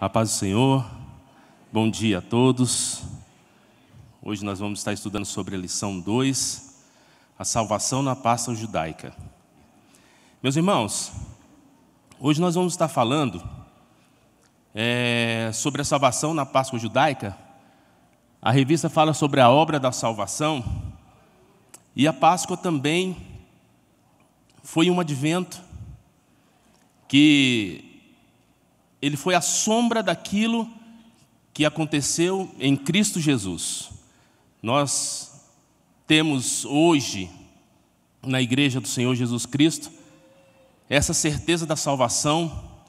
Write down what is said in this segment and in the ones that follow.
A paz do Senhor, bom dia a todos. Hoje nós vamos estar estudando sobre a lição 2, a salvação na Páscoa judaica. Meus irmãos, hoje nós vamos estar falando sobre a salvação na Páscoa judaica. A revista fala sobre a obra da salvação, e a Páscoa também foi um advento que ele foi a sombra daquilo que aconteceu em Cristo Jesus. Nós temos hoje, na igreja do Senhor Jesus Cristo, essa certeza da salvação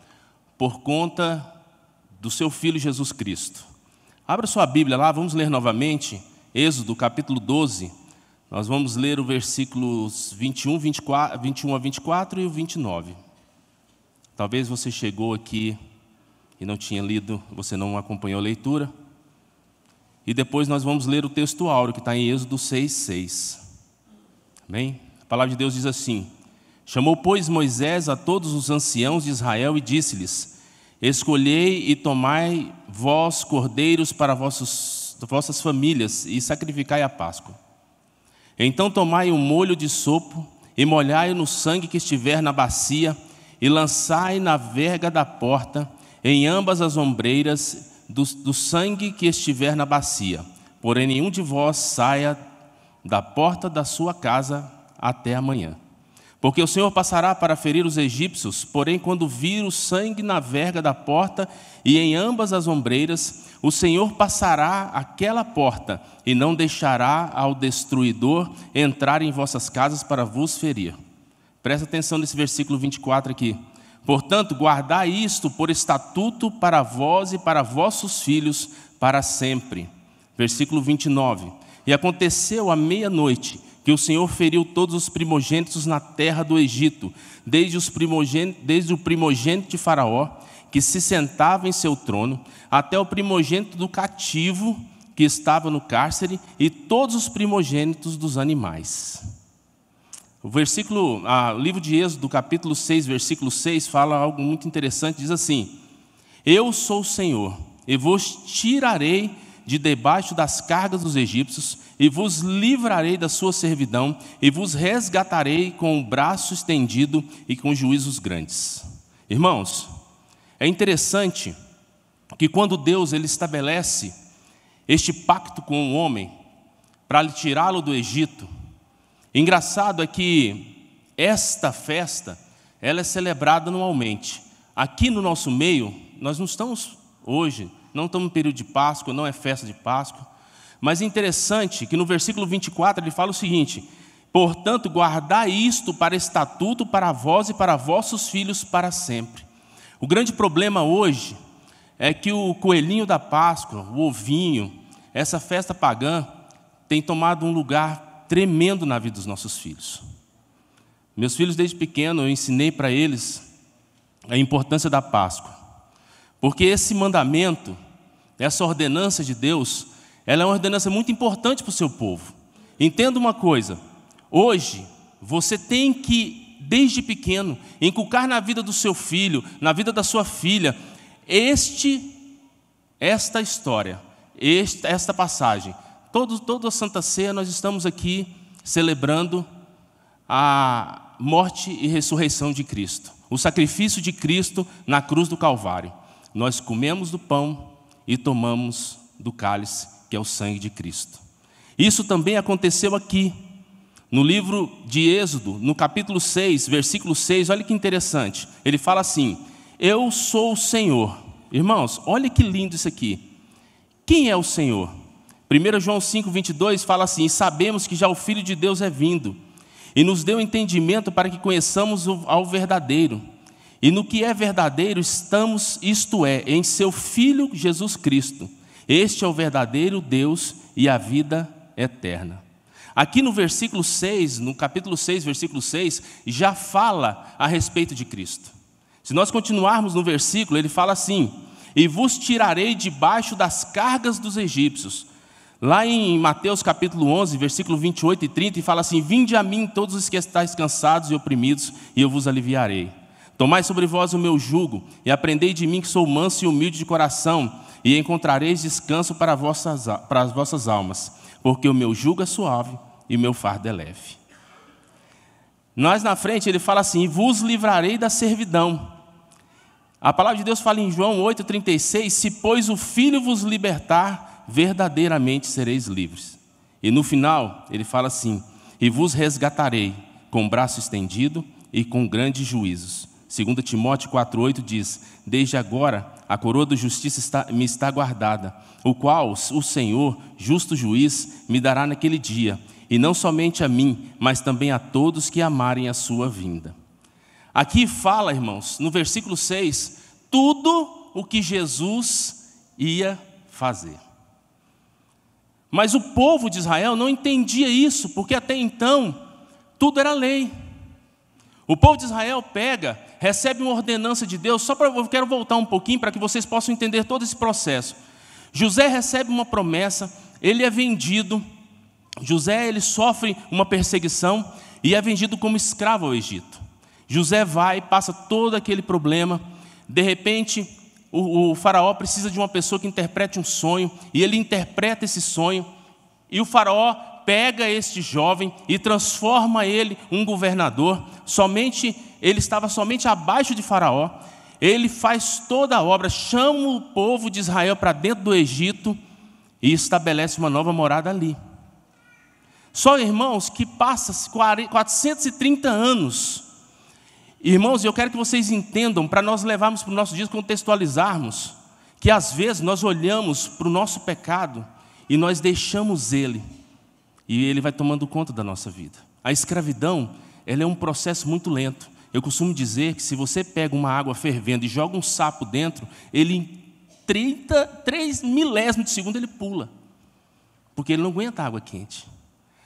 por conta do seu Filho Jesus Cristo. Abra sua Bíblia lá, vamos ler novamente, Êxodo capítulo 12. Nós vamos ler os versículos 21 a 24 e o 29. Talvez você chegou aqui e não tinha lido, você não acompanhou a leitura. E depois nós vamos ler o texto áureo, que está em Êxodo 6:6. Amém? A palavra de Deus diz assim: Chamou, pois, Moisés a todos os anciãos de Israel e disse-lhes: Escolhei e tomai vós cordeiros para vossas famílias e sacrificai a Páscoa. Então tomai um molho de sopo e molhai-o no sangue que estiver na bacia e lançai na verga da porta, em ambas as ombreiras do sangue que estiver na bacia. Porém, nenhum de vós saia da porta da sua casa até amanhã. Porque o Senhor passará para ferir os egípcios, porém, quando vir o sangue na verga da porta e em ambas as ombreiras, o Senhor passará aquela porta e não deixará ao destruidor entrar em vossas casas para vos ferir. Presta atenção nesse versículo 24 aqui. Portanto, guardai isto por estatuto para vós e para vossos filhos para sempre. Versículo 29. E aconteceu à meia-noite que o Senhor feriu todos os primogênitos na terra do Egito, desde o primogênito de Faraó, que se sentava em seu trono, até o primogênito do cativo que estava no cárcere, e todos os primogênitos dos animais. O livro de Êxodo, capítulo 6, versículo 6, fala algo muito interessante, diz assim: Eu sou o Senhor, e vos tirarei de debaixo das cargas dos egípcios, e vos livrarei da sua servidão, e vos resgatarei com o braço estendido e com juízos grandes. Irmãos, é interessante que quando Deus ele estabelece este pacto com o homem, para tirá-lo do Egito, engraçado é que esta festa, ela é celebrada anualmente. Aqui no nosso meio, nós não estamos hoje, não estamos no período de Páscoa, não é festa de Páscoa. Mas é interessante que no versículo 24 ele fala o seguinte: Portanto, guardai isto para estatuto para vós e para vossos filhos para sempre. O grande problema hoje é que o coelhinho da Páscoa, o ovinho, essa festa pagã, tem tomado um lugar tremendo na vida dos nossos filhos. Meus filhos, desde pequeno, eu ensinei para eles a importância da Páscoa. Porque esse mandamento, essa ordenança de Deus, ela é uma ordenança muito importante para o seu povo. Entenda uma coisa: hoje, você tem que, desde pequeno, inculcar na vida do seu filho, na vida da sua filha, esta história, esta passagem. Toda a Santa Ceia nós estamos aqui celebrando a morte e ressurreição de Cristo, o sacrifício de Cristo na cruz do Calvário. Nós comemos do pão e tomamos do cálice, que é o sangue de Cristo. Isso também aconteceu aqui, no livro de Êxodo, no capítulo 6, versículo 6, olha que interessante. Ele fala assim: Eu sou o Senhor. Irmãos, olha que lindo isso aqui. Quem é o Senhor? 1 João 5:22 fala assim: Sabemos que já o Filho de Deus é vindo, e nos deu entendimento para que conheçamos ao verdadeiro. E no que é verdadeiro estamos, isto é, em seu Filho Jesus Cristo. Este é o verdadeiro Deus e a vida eterna. Aqui no versículo 6, no capítulo 6, versículo 6, já fala a respeito de Cristo. Se nós continuarmos no versículo, ele fala assim: E vos tirarei debaixo das cargas dos egípcios. Lá em Mateus capítulo 11, versículo 28 e 30, e fala assim: Vinde a mim todos os que estáis cansados e oprimidos, e eu vos aliviarei. Tomai sobre vós o meu jugo, e aprendei de mim que sou manso e humilde de coração, e encontrareis descanso para as vossas almas, porque o meu jugo é suave e o meu fardo é leve. Nós na frente, ele fala assim, vos livrarei da servidão. A palavra de Deus fala em João 8,36, se pois o Filho vos libertar, verdadeiramente sereis livres. E no final, ele fala assim, e vos resgatarei com o braço estendido e com grandes juízos. 2 Timóteo 4,8 diz, desde agora a coroa da justiça me está guardada, o qual o Senhor, justo juiz, me dará naquele dia, e não somente a mim, mas também a todos que amarem a sua vinda. Aqui fala, irmãos, no versículo 6, tudo o que Jesus ia fazer. Mas o povo de Israel não entendia isso, porque até então tudo era lei. O povo de Israel recebe uma ordenança de Deus, eu quero voltar um pouquinho para que vocês possam entender todo esse processo. José recebe uma promessa, ele é vendido, José ele sofre uma perseguição e é vendido como escravo ao Egito. José passa todo aquele problema, de repente o faraó precisa de uma pessoa que interprete um sonho, e ele interpreta esse sonho, e o faraó pega este jovem e transforma ele um governador, ele estava somente abaixo de faraó, ele faz toda a obra, chama o povo de Israel para dentro do Egito e estabelece uma nova morada ali. Só, irmãos, que passa 430 anos. Irmãos, eu quero que vocês entendam, para nós levarmos para o nosso dia, contextualizarmos, que às vezes nós olhamos para o nosso pecado e nós deixamos ele, e ele vai tomando conta da nossa vida. A escravidão, ela é um processo muito lento. Eu costumo dizer que se você pega uma água fervendo e joga um sapo dentro, ele em 3 milésimos de segundo ele pula, porque ele não aguenta água quente.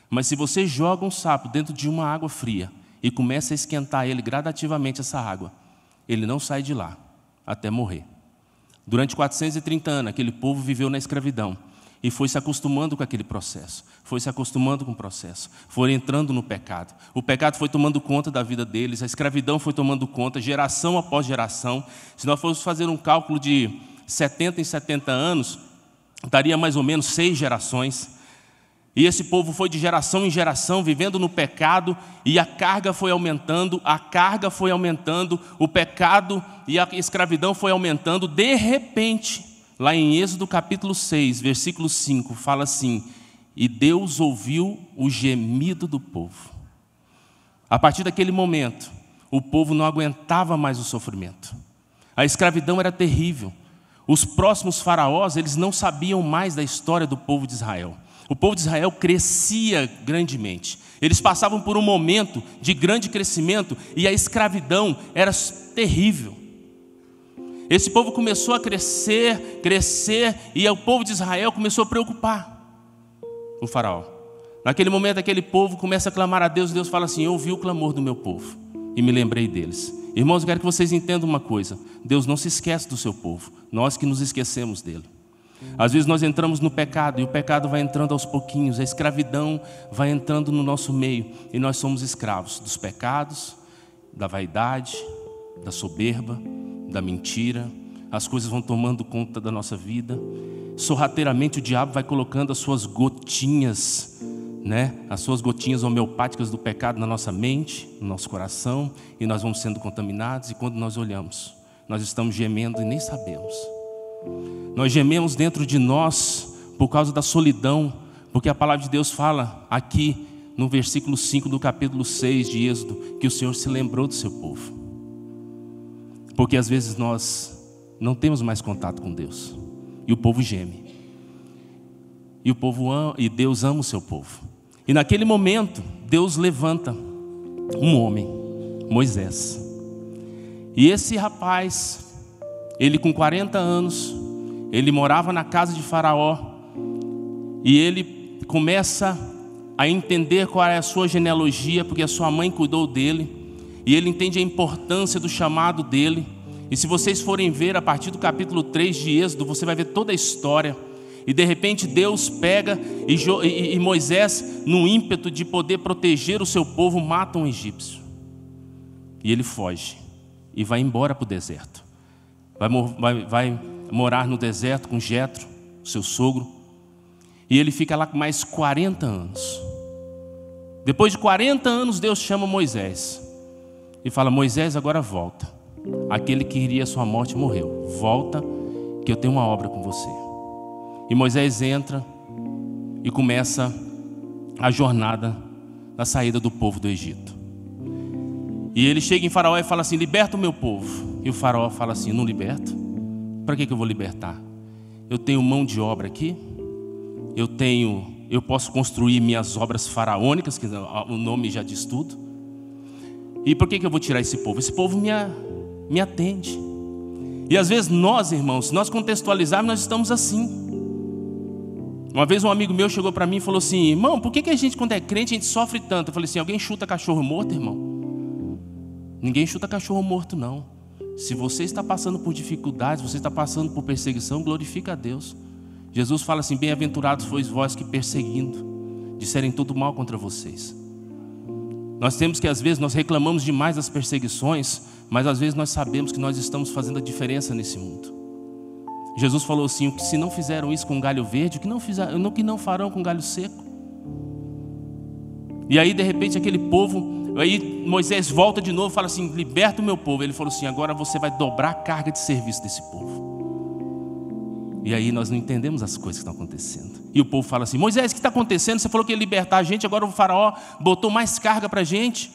Mas se você joga um sapo dentro de uma água fria e começa a esquentar ele gradativamente, essa água, ele não sai de lá até morrer. Durante 430 anos, aquele povo viveu na escravidão e foi se acostumando com aquele processo, foi se acostumando com o processo, foram entrando no pecado. O pecado foi tomando conta da vida deles, a escravidão foi tomando conta, geração após geração. Se nós fôssemos fazer um cálculo de 70 em 70 anos, daria mais ou menos 6 gerações. E esse povo foi de geração em geração, vivendo no pecado, e a carga foi aumentando, o pecado e a escravidão foi aumentando. De repente, lá em Êxodo capítulo 6, versículo 5, fala assim, e Deus ouviu o gemido do povo. A partir daquele momento, o povo não aguentava mais o sofrimento. A escravidão era terrível. Os próximos faraós, eles não sabiam mais da história do povo de Israel. O povo de Israel crescia grandemente. Eles passavam por um momento de grande crescimento e a escravidão era terrível. Esse povo começou a crescer, e o povo de Israel começou a preocupar o faraó. Naquele momento, aquele povo começa a clamar a Deus, e Deus fala assim, eu ouvi o clamor do meu povo e me lembrei deles. Irmãos, eu quero que vocês entendam uma coisa, Deus não se esquece do seu povo, nós que nos esquecemos dele. Às vezes nós entramos no pecado, e o pecado vai entrando aos pouquinhos, a escravidão vai entrando no nosso meio, e nós somos escravos dos pecados, da vaidade, da soberba, da mentira. As coisas vão tomando conta da nossa vida. Sorrateiramente o diabo vai colocando as suas gotinhas, as suas gotinhas homeopáticas do pecado na nossa mente, no nosso coração, e nós vamos sendo contaminados, e quando nós olhamos, nós estamos gemendo e nem sabemos. Nós gememos dentro de nós por causa da solidão, porque a palavra de Deus fala aqui no versículo 5 do capítulo 6 de Êxodo, que o Senhor se lembrou do seu povo. Porque às vezes nós não temos mais contato com Deus, e o povo geme. E Deus ama o seu povo. E naquele momento, Deus levanta um homem, Moisés. E esse rapaz, ele com 40 anos, ele morava na casa de Faraó, e ele começa a entender qual é a sua genealogia, porque a sua mãe cuidou dele, e ele entende a importância do chamado dele. E se vocês forem ver a partir do capítulo 3 de Êxodo, você vai ver toda a história. E de repente Deus pega e Moisés, no ímpeto de poder proteger o seu povo, mata um egípcio. E ele foge e vai embora para o deserto. Vai morar no deserto com Jetro, seu sogro. E ele fica lá com mais 40 anos. Depois de 40 anos, Deus chama Moisés e fala: Moisés, agora volta. Aquele que queria a sua morte morreu. Volta, que eu tenho uma obra com você. E Moisés entra e começa a jornada da saída do povo do Egito. E ele chega em Faraó e fala assim: liberta o meu povo. E o Faraó fala assim: não liberto? Para que eu vou libertar? Eu tenho mão de obra aqui. Eu posso construir minhas obras faraônicas, que o nome já diz tudo. E por que eu vou tirar esse povo? Esse povo me atende. E às vezes nós, irmãos, se nós contextualizarmos, nós estamos assim. Uma vez um amigo meu chegou para mim e falou assim: irmão, por que a gente, quando é crente, a gente sofre tanto? Eu falei assim: alguém chuta cachorro morto, irmão? Ninguém chuta cachorro morto, não. Se você está passando por dificuldades, você está passando por perseguição, glorifica a Deus. Jesus fala assim: bem-aventurados sois vós que perseguindo disserem todo mal contra vocês. Nós temos que, às vezes, nós reclamamos demais das perseguições, mas às vezes nós sabemos que nós estamos fazendo a diferença nesse mundo. Jesus falou assim: se não fizeram isso com galho verde, o que não farão com galho seco? E aí, de repente, aquele povo, aí Moisés volta de novo e fala assim: liberta o meu povo. Ele falou assim: agora você vai dobrar a carga de serviço desse povo. E aí nós não entendemos as coisas que estão acontecendo. E o povo fala assim: Moisés, o que está acontecendo? Você falou que ia libertar a gente, agora o faraó botou mais carga para a gente.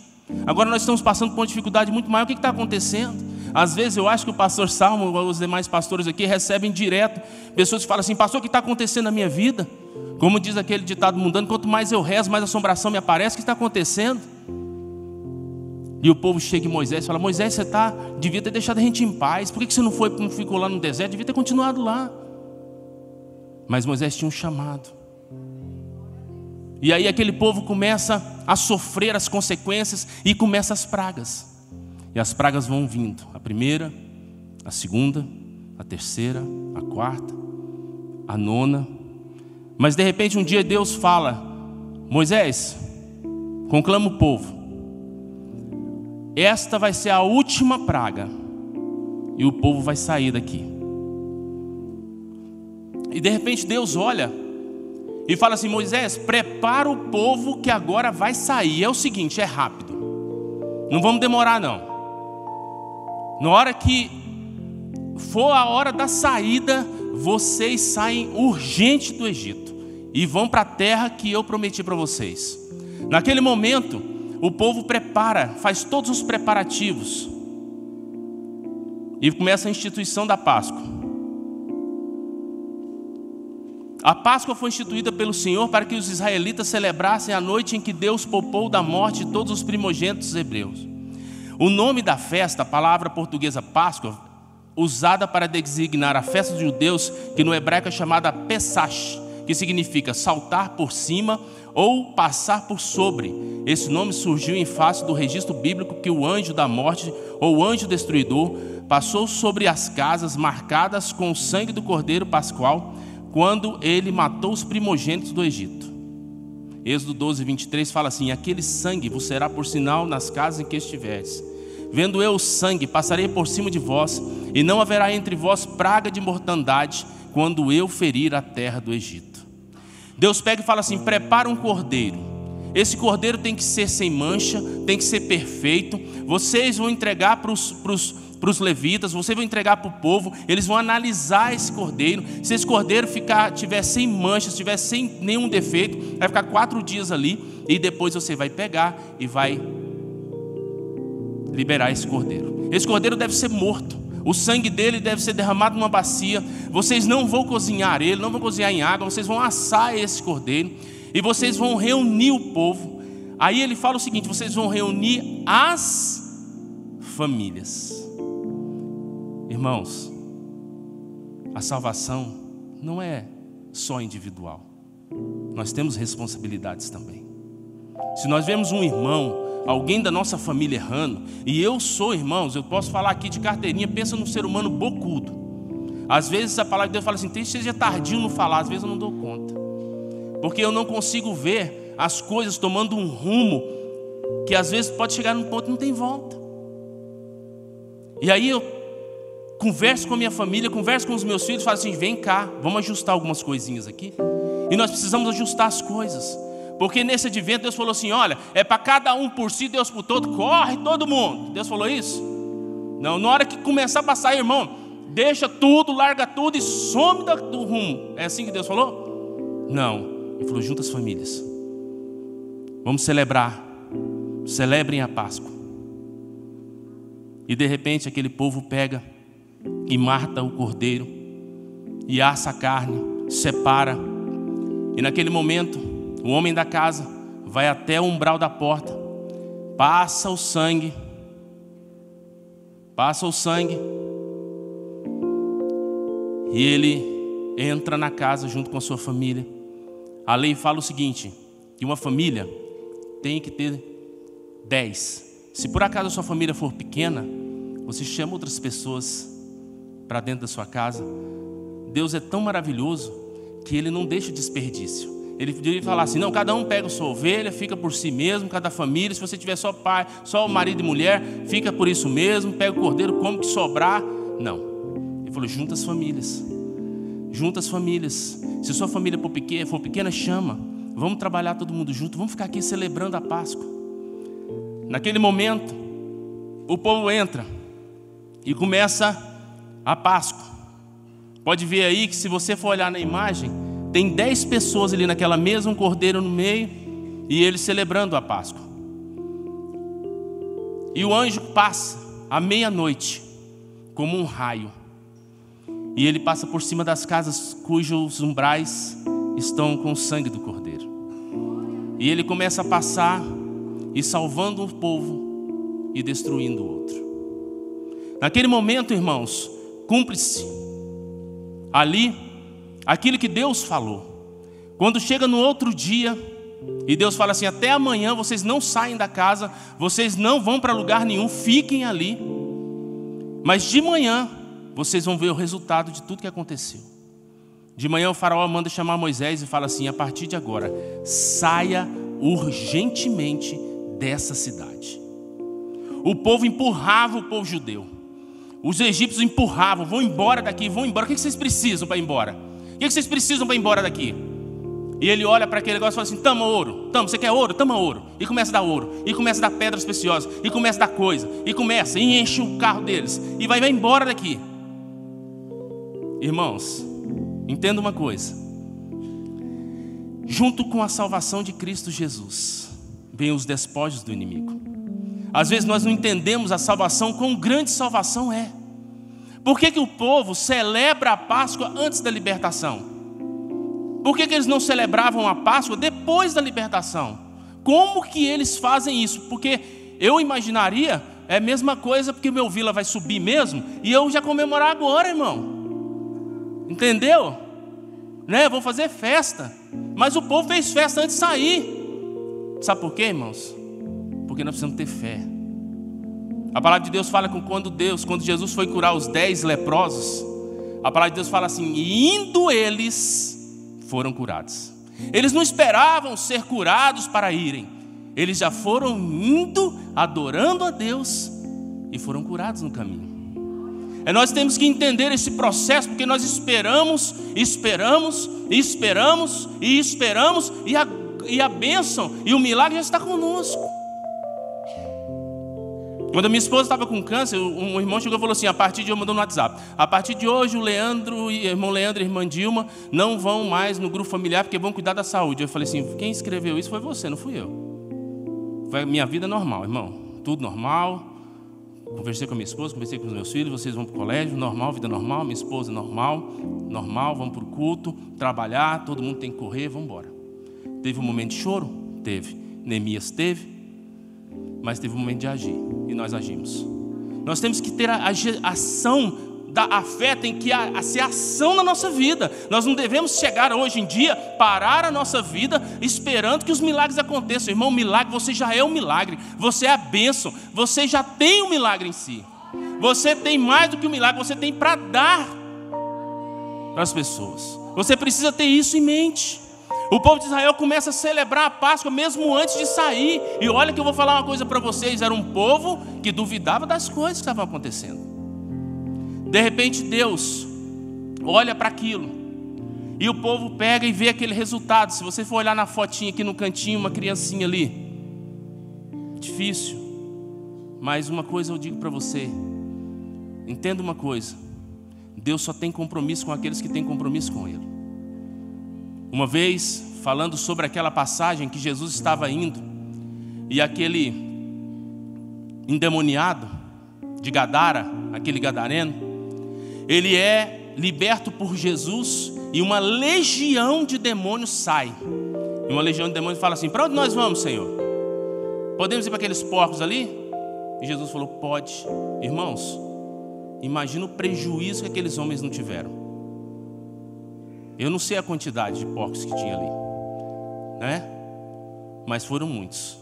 Agora nós estamos passando por uma dificuldade muito maior. O que está acontecendo? Às vezes eu acho que o pastor Salmo, ou os demais pastores aqui, recebem direto pessoas que falam assim: pastor, o que está acontecendo na minha vida? Como diz aquele ditado mundano: quanto mais eu rezo, mais assombração me aparece. O que está acontecendo? E o povo chega em Moisés e fala: Moisés, você devia ter deixado a gente em paz. Por que você não ficou lá no deserto? Devia ter continuado lá. Mas Moisés tinha um chamado. E aí aquele povo começa a sofrer as consequências e começa as pragas. E as pragas vão vindo: a primeira, a segunda, a terceira, a quarta, a nona. Mas de repente um dia Deus fala: Moisés, conclama o povo, esta vai ser a última praga, e o povo vai sair daqui. E de repente Deus olha e fala assim: Moisés, prepara o povo que agora vai sair. É o seguinte, é rápido, não vamos demorar não. Na hora que for a hora da saída, vocês saem urgente do Egito e vão para a terra que eu prometi para vocês. Naquele momento, o povo faz todos os preparativos e começa a instituição da Páscoa. A Páscoa foi instituída pelo Senhor para que os israelitas celebrassem a noite em que Deus poupou da morte todos os primogênitos hebreus. O nome da festa, a palavra portuguesa Páscoa, usada para designar a festa dos judeus, que no hebraico é chamada Pesach, que significa saltar por cima ou passar por sobre. Esse nome surgiu em face do registro bíblico que o anjo da morte, ou o anjo destruidor, passou sobre as casas marcadas com o sangue do cordeiro pascual, quando ele matou os primogênitos do Egito. Êxodo 12, 23 fala assim: aquele sangue vos será por sinal nas casas em que estiveres. Vendo eu o sangue, passarei por cima de vós, e não haverá entre vós praga de mortandade, quando eu ferir a terra do Egito. Deus pega e fala assim: prepara um cordeiro. Esse cordeiro tem que ser sem mancha, tem que ser perfeito. Vocês vão entregar para os levitas, vocês vão entregar para o povo. Eles vão analisar esse cordeiro. Se esse cordeiro tiver sem manchas, tiver sem nenhum defeito, vai ficar 4 dias ali. E depois você vai pegar e vai liberar esse cordeiro. Esse cordeiro deve ser morto. O sangue dele deve ser derramado numa bacia. Vocês não vão cozinhar ele, não vão cozinhar em água. Vocês vão assar esse cordeiro e vocês vão reunir o povo. Aí ele fala o seguinte: vocês vão reunir as famílias. Irmãos, a salvação não é só individual. Nós temos responsabilidades também. Se nós vemos um irmão, alguém da nossa família errando, e eu sou, irmãos, eu posso falar aqui de carteirinha, pensa num ser humano bocudo. Às vezes a palavra de Deus fala assim: seja tardio no falar, às vezes eu não dou conta. Porque eu não consigo ver as coisas tomando um rumo que às vezes pode chegar num ponto que não tem volta. E aí eu converso com a minha família, converso com os meus filhos, falo assim, vem cá, vamos ajustar algumas coisinhas aqui. E nós precisamos ajustar as coisas. Porque nesse advento Deus falou assim, olha, é para cada um por si, Deus por todo, corre todo mundo. Deus falou isso? Não, na hora que começar a passar, irmão, deixa tudo, larga tudo e some do rumo. É assim que Deus falou? Não, Ele falou, junta as famílias. Vamos celebrar, celebrem a Páscoa. E de repente aquele povo pega e mata o cordeiro, e assa a carne, separa. E naquele momento, o homem da casa vai até o umbral da porta, passa o sangue, e ele entra na casa junto com a sua família. A lei fala o seguinte, que uma família tem que ter 10. Se por acaso a sua família for pequena, você chama outras pessoas para dentro da sua casa. Deus é tão maravilhoso que Ele não deixa desperdício. Ele poderia falar assim, não, cada um pega a sua ovelha, fica por si mesmo, cada família, se você tiver só pai, só o marido e mulher, fica por isso mesmo, pega o cordeiro, come o que sobrar. Não. Ele falou, junta as famílias. Junta as famílias. Se sua família for pequena, chama. Vamos trabalhar todo mundo junto, vamos ficar aqui celebrando a Páscoa. Naquele momento, o povo entra e começa a Páscoa. Pode ver aí que se você for olhar na imagem, tem 10 pessoas ali naquela mesa, um cordeiro no meio, e eles celebrando a Páscoa. E o anjo passa à meia-noite, como um raio. E ele passa por cima das casas cujos umbrais estão com o sangue do cordeiro. E ele começa a passar e salvando um povo e destruindo o outro. Naquele momento, irmãos, cumpre-se ali aquilo que Deus falou. Quando chega no outro dia e Deus fala assim, até amanhã vocês não saem da casa, vocês não vão para lugar nenhum, fiquem ali, mas de manhã vocês vão ver o resultado de tudo que aconteceu. De manhã o faraó manda chamar Moisés e fala assim, a partir de agora, saia urgentemente dessa cidade. O povo empurrava o povo judeu. Os egípcios empurravam, vão embora daqui, vão embora. O que vocês precisam para ir embora? O que vocês precisam para ir embora daqui? E ele olha para aquele negócio e fala assim, toma ouro, toma, você quer ouro? Toma ouro. E começa a dar ouro, e começa a dar pedras preciosas, e começa a dar coisa, e enche o carro deles, e vai embora daqui. Irmãos, entenda uma coisa. Junto com a salvação de Cristo Jesus, vem os despojos do inimigo. Às vezes nós não entendemos a salvação, quão grande salvação é. Por que o povo celebra a Páscoa antes da libertação? Por que eles não celebravam a Páscoa depois da libertação? Como que eles fazem isso? Porque eu imaginaria, é a mesma coisa, porque meu vila vai subir mesmo, e eu já comemorar agora, irmão. Entendeu? Né? Vou fazer festa. Mas o povo fez festa antes de sair. Sabe por quê, irmãos? Porque nós precisamos ter fé. A palavra de Deus fala que quando Jesus foi curar os 10 leprosos, a palavra de Deus fala assim, e indo eles, foram curados. Eles não esperavam ser curados para irem. Eles já foram indo, adorando a Deus, e foram curados no caminho. Nós temos que entender esse processo, porque nós esperamos, e a bênção e o milagre já está conosco. Quando a minha esposa estava com câncer, um irmão chegou e falou assim, a partir de hoje, mandou no WhatsApp, a partir de hoje o irmão Leandro e a irmã Dilma não vão mais no grupo familiar, porque vão cuidar da saúde. Eu falei assim, quem escreveu isso foi você, não fui eu. Foi minha vida normal, irmão, tudo normal. Conversei com a minha esposa, conversei com os meus filhos, vocês vão para o colégio, normal, vida normal, minha esposa normal, vamos para o culto, trabalhar, todo mundo tem que correr, vamos embora. Teve um momento de choro? Teve. Neemias teve, mas teve um momento de agir, e nós agimos. Nós temos que ter a ação, a fé tem que ser ação na nossa vida. Nós não devemos chegar hoje em dia, parar a nossa vida, esperando que os milagres aconteçam. Irmão, milagre, você já é um milagre, você é a bênção, você já tem um milagre em si. Você tem mais do que um milagre, você tem para dar para as pessoas. Você precisa ter isso em mente. O povo de Israel começa a celebrar a Páscoa mesmo antes de sair. E olha que eu vou falar uma coisa para vocês, era um povo que duvidava das coisas que estavam acontecendo. De repente Deus olha para aquilo, e o povo pega e vê aquele resultado. Se você for olhar na fotinha aqui no cantinho, uma criancinha ali, difícil, mas uma coisa eu digo para você, entenda uma coisa: Deus só tem compromisso com aqueles que têm compromisso com Ele. Uma vez, falando sobre aquela passagem que Jesus estava indo, e aquele endemoniado de Gadara, aquele gadareno, ele é liberto por Jesus, e uma legião de demônios sai. E uma legião de demônios fala assim: para onde nós vamos, Senhor? Podemos ir para aqueles porcos ali? E Jesus falou: pode. Irmãos, imagina o prejuízo que aqueles homens não tiveram. Eu não sei a quantidade de porcos que tinha ali, né? Mas foram muitos.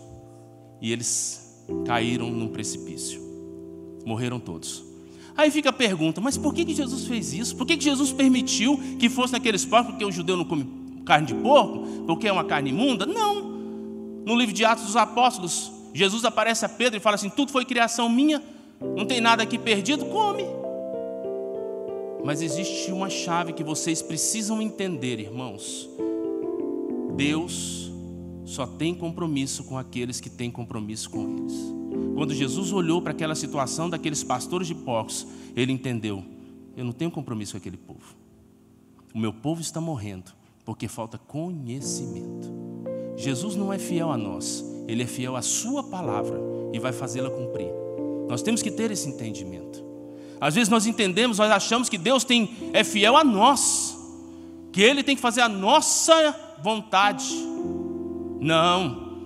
E eles caíram num precipício. Morreram todos. Aí fica a pergunta: mas por que Jesus fez isso? Por que Jesus permitiu que fosse naqueles porcos? Porque o judeu não come carne de porco? Porque é uma carne imunda? Não. No livro de Atos dos Apóstolos, Jesus aparece a Pedro e fala assim: tudo foi criação minha, não tem nada aqui perdido, come. Mas existe uma chave que vocês precisam entender, irmãos. Deus só tem compromisso com aqueles que têm compromisso com eles. Quando Jesus olhou para aquela situação daqueles pastores de porcos, ele entendeu: eu não tenho compromisso com aquele povo. O meu povo está morrendo porque falta conhecimento. Jesus não é fiel a nós, Ele é fiel à sua palavra e vai fazê-la cumprir. Nós temos que ter esse entendimento. Às vezes nós entendemos, nós achamos que Deus é fiel a nós, que Ele tem que fazer a nossa vontade. Não,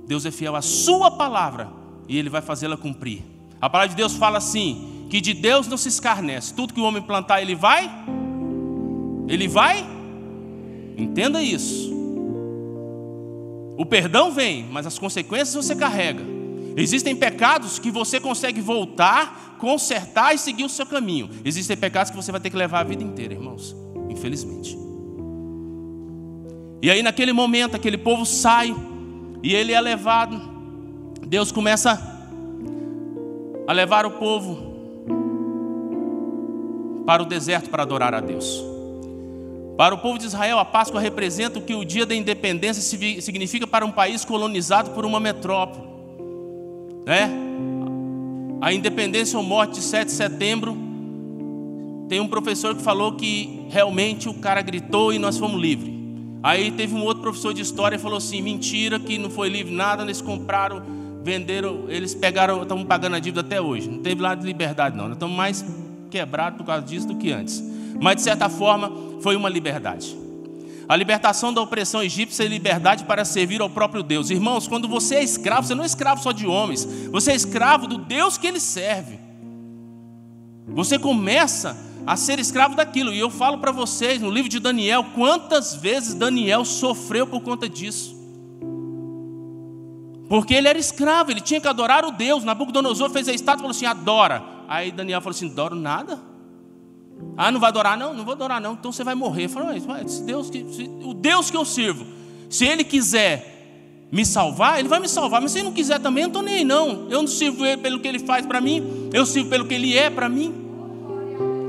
Deus é fiel à sua palavra e Ele vai fazê-la cumprir. A palavra de Deus fala assim, que de Deus não se escarnece. Tudo que o homem plantar, Ele vai? Entenda isso. O perdão vem, mas as consequências você carrega. Existem pecados que você consegue voltar, consertar e seguir o seu caminho. Existem pecados que você vai ter que levar a vida inteira, irmãos, infelizmente. E aí naquele momento, aquele povo sai e ele é levado. Deus começa a levar o povo para o deserto para adorar a Deus. Para o povo de Israel, a Páscoa representa o que o dia da independência significa para um país colonizado por uma metrópole, né? A independência ou morte de 7 de setembro, tem um professor que falou que realmente o cara gritou e nós fomos livres. Aí teve um outro professor de história e falou assim: mentira, que não foi livre nada, eles compraram, venderam, eles pegaram, estamos pagando a dívida até hoje. Não teve lá de liberdade não, nós estamos mais quebrados por causa disso do que antes. Mas de certa forma foi uma liberdade. A libertação da opressão egípcia é liberdade para servir ao próprio Deus. Irmãos, quando você é escravo, você não é escravo só de homens, você é escravo do Deus que ele serve. Você começa a ser escravo daquilo. E eu falo para vocês, no livro de Daniel, quantas vezes Daniel sofreu por conta disso. Porque ele era escravo, ele tinha que adorar o Deus. Nabucodonosor fez a estátua e falou assim: adora. Aí Daniel falou assim: adoro nada. Ah, não vai adorar não? Não vou adorar não, então você vai morrer. Eu falei: o Deus que eu sirvo, se Ele quiser me salvar, Ele vai me salvar. Mas se Ele não quiser também, eu não estou nem aí não. Eu não sirvo Ele pelo que Ele faz para mim, eu sirvo pelo que Ele é para mim.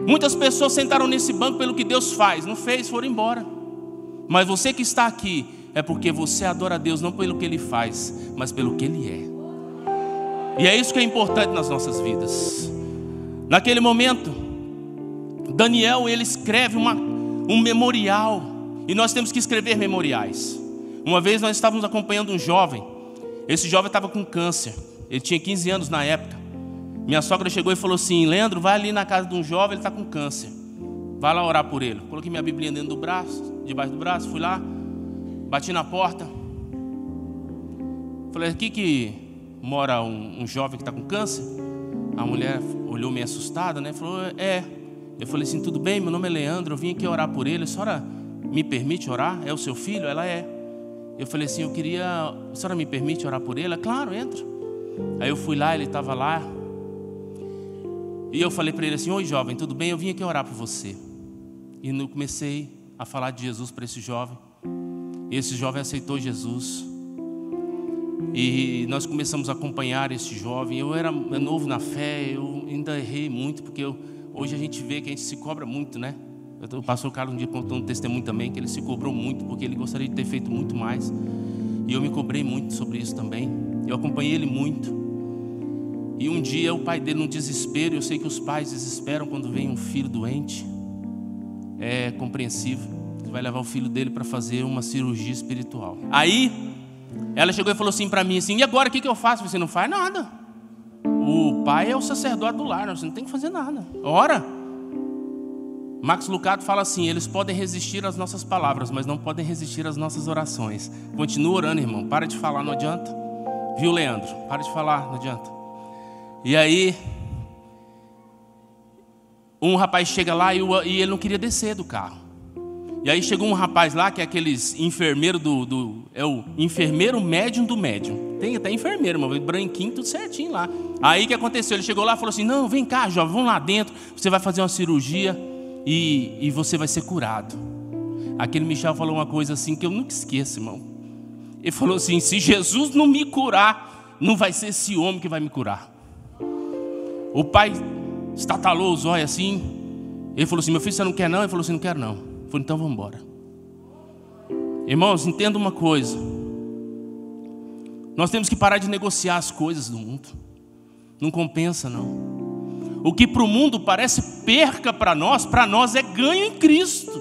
Muitas pessoas sentaram nesse banco pelo que Deus faz, não fez, foram embora. Mas você que está aqui, é porque você adora a Deus não pelo que Ele faz, mas pelo que Ele é. E é isso que é importante nas nossas vidas. Naquele momento, Daniel, ele escreve um memorial. E nós temos que escrever memoriais. Uma vez nós estávamos acompanhando um jovem. Esse jovem estava com câncer. Ele tinha 15 anos na época. Minha sogra chegou e falou assim: Leandro, vai ali na casa de um jovem, ele está com câncer. Vai lá orar por ele. Coloquei minha Bíblia dentro do braço, debaixo do braço, fui lá, bati na porta. Falei: aqui que mora um jovem que está com câncer? A mulher olhou meio assustada, né? Falou: é. Eu falei assim: tudo bem, meu nome é Leandro, eu vim aqui orar por ele. A senhora me permite orar? É o seu filho? Ela é. Eu falei assim: a senhora me permite orar por ele? Ela: claro, entra. Aí eu fui lá, ele estava lá. E eu falei para ele assim: oi jovem, tudo bem? Eu vim aqui orar por você. E eu comecei a falar de Jesus para esse jovem. E esse jovem aceitou Jesus. E nós começamos a acompanhar esse jovem. Eu era novo na fé, eu ainda errei muito, porque Hoje a gente vê que a gente se cobra muito, né? O pastor Carlos um dia contou um testemunho também, que ele se cobrou muito, porque ele gostaria de ter feito muito mais. E eu me cobrei muito sobre isso também. Eu acompanhei ele muito. E um dia o pai dele, num desespero, eu sei que os pais desesperam quando vem um filho doente. É compreensível. Ele vai levar o filho dele para fazer uma cirurgia espiritual. Aí, ela chegou e falou assim para mim, assim, e agora o que eu faço? Você não faz nada. O pai é o sacerdote do lar, você não tem que fazer nada. Ora. Max Lucado fala assim, eles podem resistir às nossas palavras, mas não podem resistir às nossas orações. Continua orando, irmão, para de falar, não adianta. Viu, Leandro? Para de falar, não adianta. E aí, um rapaz chega lá e ele não queria descer do carro. E aí chegou um rapaz lá, que é aqueles enfermeiro é o enfermeiro médium do médium. Tem até enfermeiro, mas branquinho, tudo certinho lá. Aí o que aconteceu? Ele chegou lá e falou assim, não, vem cá, jovem, vamos lá dentro, você vai fazer uma cirurgia e você vai ser curado. Aquele Michel falou uma coisa assim que eu nunca esqueço, irmão. Ele falou assim, se Jesus não me curar, não vai ser esse homem que vai me curar. O pai estatalou os olhos assim. Ele falou assim, meu filho, você não quer não? Ele falou assim, não quero não. Eu falei, então vamos embora. Irmãos, entenda uma coisa. Nós temos que parar de negociar as coisas do mundo. Não compensa não. O que para o mundo parece perca para nós é ganho em Cristo.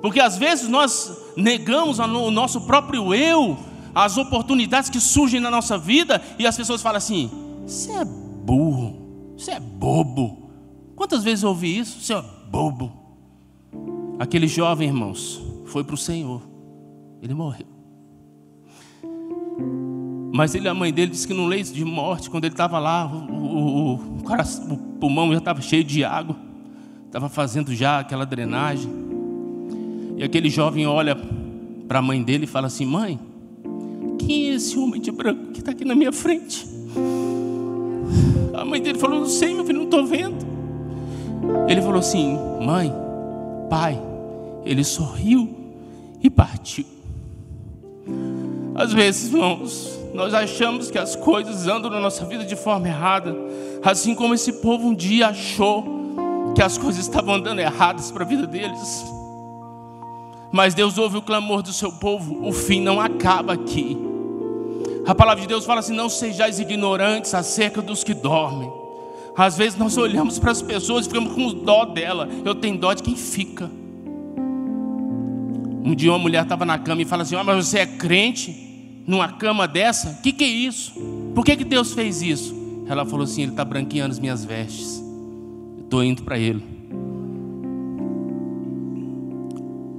Porque às vezes nós negamos o nosso próprio eu, as oportunidades que surgem na nossa vida, e as pessoas falam assim, você é burro, você é bobo. Quantas vezes eu ouvi isso? Você é bobo. Aquele jovem, irmãos, foi para o Senhor. Ele morreu. Mas a mãe dele disse que no leito de morte, quando ele estava lá, o pulmão já estava cheio de água. Estava fazendo já aquela drenagem. E aquele jovem olha para a mãe dele e fala assim, mãe, quem é esse homem de branco que está aqui na minha frente? A mãe dele falou, não sei, meu filho, não estou vendo. Ele falou assim, mãe, pai, ele sorriu e partiu. Às vezes, irmãos, nós achamos que as coisas andam na nossa vida de forma errada, assim como esse povo um dia achou que as coisas estavam andando erradas para a vida deles. Mas Deus ouve o clamor do seu povo, o fim não acaba aqui. A palavra de Deus fala assim, não sejais ignorantes acerca dos que dormem. Às vezes nós olhamos para as pessoas e ficamos com dó dela. Eu tenho dó de quem fica. Um dia uma mulher estava na cama e fala assim, mas você é crente numa cama dessa? O que é isso? Por que Deus fez isso? Ela falou assim, ele está branqueando as minhas vestes. Eu estou indo para ele.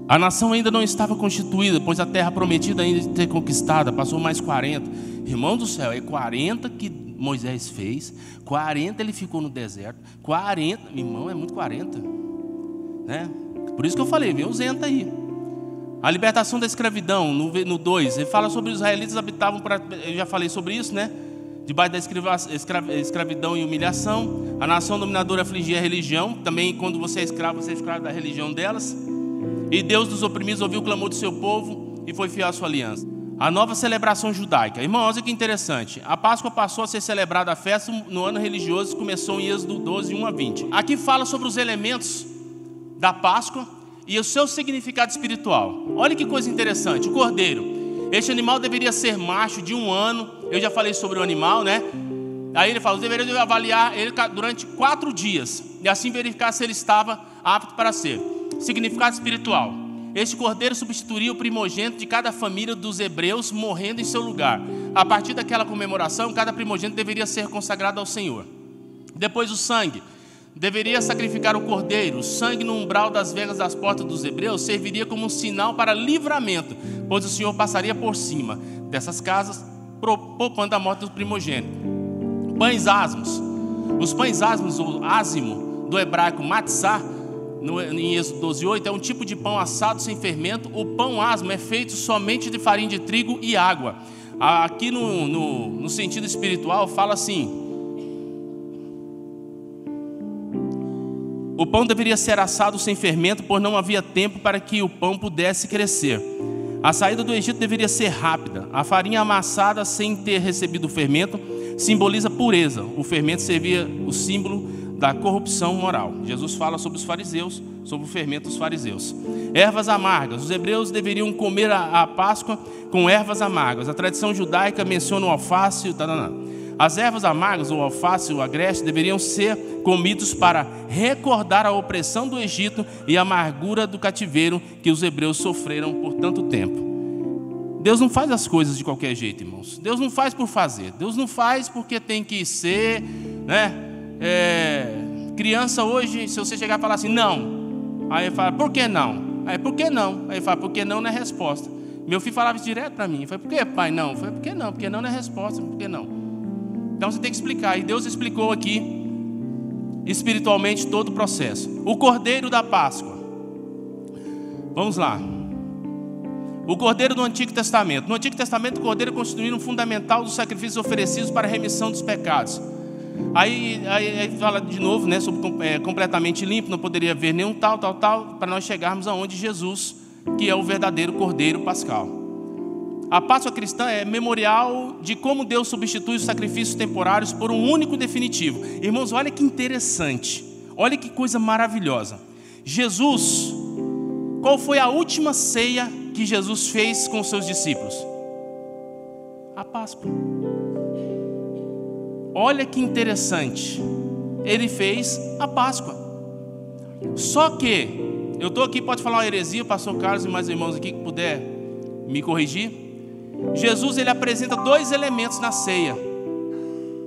A nação ainda não estava constituída, pois a terra prometida ainda de ter conquistada. Passou mais 40. Irmão do céu, é 40 que Moisés fez. 40 ele ficou no deserto. 40, irmão, é muito 40. Né? Por isso que eu falei, vem o Zenta aí. A libertação da escravidão, no 2, ele fala sobre os israelitas habitavam, eu já falei sobre isso, né? Debaixo da escravidão e humilhação. A nação dominadora afligia a religião. Também quando você é escravo da religião delas. E Deus dos oprimidos ouviu o clamor do seu povo e foi fiel à sua aliança. A nova celebração judaica. Irmãos, olha que interessante. A Páscoa passou a ser celebrada a festa no ano religioso, que começou em Êxodo 12, 1 a 20. Aqui fala sobre os elementos da Páscoa e o seu significado espiritual. Olha que coisa interessante. O cordeiro. Este animal deveria ser macho de 1 ano. Eu já falei sobre o animal, né? Aí ele fala, você deveria avaliar ele durante 4 dias. E assim verificar se ele estava apto para ser. Significado espiritual. Este cordeiro substituiria o primogênito de cada família dos hebreus morrendo em seu lugar. A partir daquela comemoração, cada primogênito deveria ser consagrado ao Senhor. Depois o sangue. Deveria sacrificar o cordeiro. O sangue no umbral das vegas das portas dos hebreus serviria como um sinal para livramento, pois o Senhor passaria por cima dessas casas, poupando a morte do primogênito. Pães asmos. Os pães asmos, o ázimo, do hebraico matzah, em Êxodo 12:8, é um tipo de pão assado sem fermento. O pão asmo é feito somente de farinha de trigo e água. Aqui no sentido espiritual fala assim: o pão deveria ser assado sem fermento, pois não havia tempo para que o pão pudesse crescer. A saída do Egito deveria ser rápida. A farinha amassada sem ter recebido o fermento simboliza pureza. O fermento servia o símbolo da corrupção moral. Jesus fala sobre os fariseus, sobre o fermento dos fariseus. Ervas amargas. Os hebreus deveriam comer a Páscoa com ervas amargas. A tradição judaica menciona o alface. As ervas amargas, o alface e o agreste, deveriam ser comidos para recordar a opressão do Egito e a amargura do cativeiro que os hebreus sofreram por tanto tempo. Deus não faz as coisas de qualquer jeito, irmãos. Deus não faz por fazer. Deus não faz porque tem que ser, né? Criança hoje, se você chegar e falar assim, não. Aí ele fala, por que não? Aí, por que não? Aí ele fala, por que não é resposta. Meu filho falava isso direto para mim. Eu falei, por que, pai? Não. Eu falei, por que não? Porque não é resposta. Por que não? Então você tem que explicar. E Deus explicou aqui, espiritualmente, todo o processo. O Cordeiro da Páscoa. Vamos lá. O Cordeiro do Antigo Testamento. No Antigo Testamento, o Cordeiro constituía um fundamental dos sacrifícios oferecidos para a remissão dos pecados. Aí fala de novo, né, sobre completamente limpo, não poderia haver nenhum tal, para nós chegarmos aonde Jesus, que é o verdadeiro Cordeiro Pascal. A Páscoa cristã é memorial de como Deus substitui os sacrifícios temporários por um único definitivo. Irmãos, olha que interessante, olha que coisa maravilhosa. Jesus, qual foi a última ceia que Jesus fez com os seus discípulos? A Páscoa. Olha que interessante, ele fez a Páscoa. Só que, eu estou aqui, pode falar uma heresia, o pastor Carlos e mais irmãos aqui que puder me corrigir. Jesus, ele apresenta dois elementos na ceia.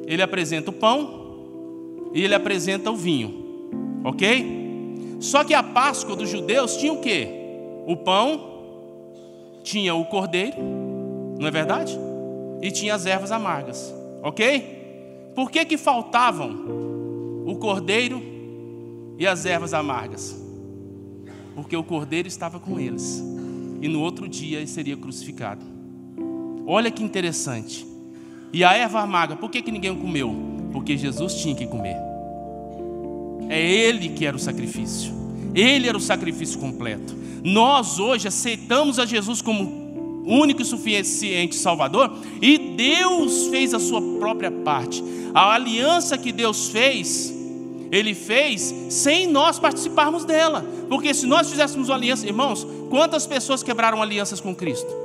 Ele apresenta o pão e ele apresenta o vinho, ok? Só que a Páscoa dos judeus tinha o quê? O pão, tinha o cordeiro, não é verdade? E tinha as ervas amargas, ok? Por que faltavam o cordeiro e as ervas amargas? Porque o cordeiro estava com eles e no outro dia ele seria crucificado. Olha que interessante. E a erva amarga, por que ninguém comeu? Porque Jesus tinha que comer. É Ele que era o sacrifício. Ele era o sacrifício completo. Nós hoje aceitamos a Jesus como único e suficiente Salvador, e Deus fez a sua própria parte. A aliança que Deus fez, Ele fez sem nós participarmos dela. Porque se nós fizéssemos uma aliança, irmãos, quantas pessoas quebraram alianças com Cristo?